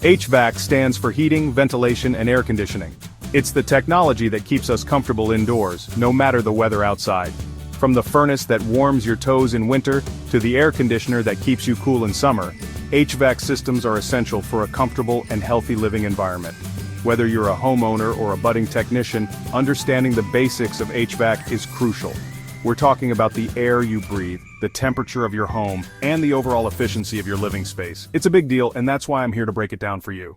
HVAC stands for heating, ventilation, and air conditioning. It's the technology that keeps us comfortable indoors, no matter the weather outside. From the furnace that warms your toes in winter, to the air conditioner that keeps you cool in summer, HVAC systems are essential for a comfortable and healthy living environment. Whether you're a homeowner or a budding technician, understanding the basics of HVAC is crucial. We're talking about the air you breathe, the temperature of your home, and the overall efficiency of your living space. It's a big deal, and that's why I'm here to break it down for you.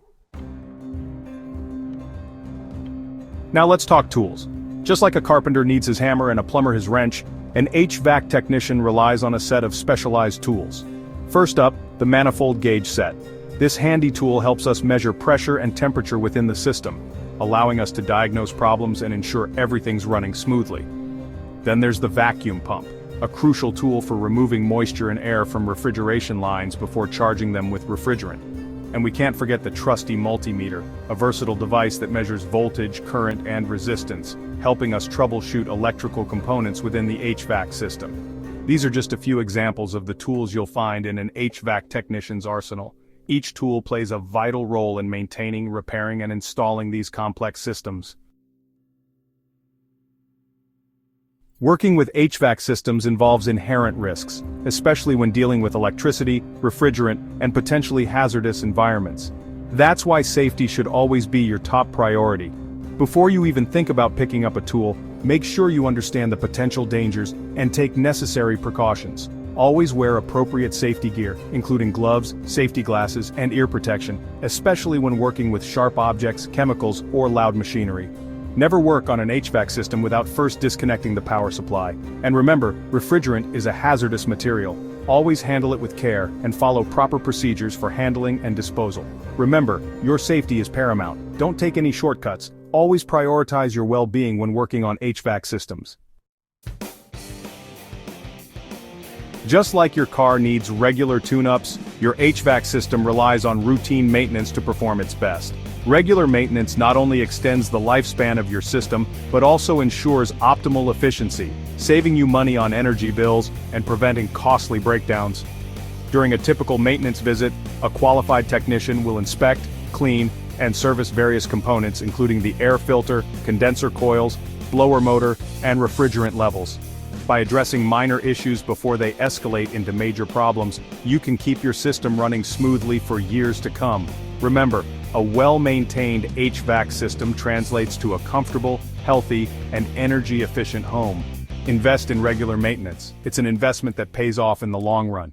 Now let's talk tools. Just like a carpenter needs his hammer and a plumber his wrench, an HVAC technician relies on a set of specialized tools. First up, the manifold gauge set. This handy tool helps us measure pressure and temperature within the system, allowing us to diagnose problems and ensure everything's running smoothly. Then there's the vacuum pump, a crucial tool for removing moisture and air from refrigeration lines before charging them with refrigerant. And we can't forget the trusty multimeter, a versatile device that measures voltage, current, and resistance, helping us troubleshoot electrical components within the HVAC system. These are just a few examples of the tools you'll find in an HVAC technician's arsenal. Each tool plays a vital role in maintaining, repairing, and installing these complex systems. Working with HVAC systems involves inherent risks, especially when dealing with electricity, refrigerant, and potentially hazardous environments. That's why safety should always be your top priority. Before you even think about picking up a tool, make sure you understand the potential dangers and take necessary precautions. Always wear appropriate safety gear, including gloves, safety glasses, and ear protection, especially when working with sharp objects, chemicals, or loud machinery. Never work on an HVAC system without first disconnecting the power supply. And remember, refrigerant is a hazardous material. Always handle it with care and follow proper procedures for handling and disposal. Remember, your safety is paramount. Don't take any shortcuts. Always prioritize your well-being when working on HVAC systems. Just like your car needs regular tune-ups, your HVAC system relies on routine maintenance to perform its best. Regular maintenance not only extends the lifespan of your system, but also ensures optimal efficiency, saving you money on energy bills and preventing costly breakdowns. During a typical maintenance visit, a qualified technician will inspect, clean, and service various components including the air filter, condenser coils, blower motor, and refrigerant levels. By addressing minor issues before they escalate into major problems, you can keep your system running smoothly for years to come. Remember, a well-maintained HVAC system translates to a comfortable, healthy, and energy-efficient home. Invest in regular maintenance. It's an investment that pays off in the long run.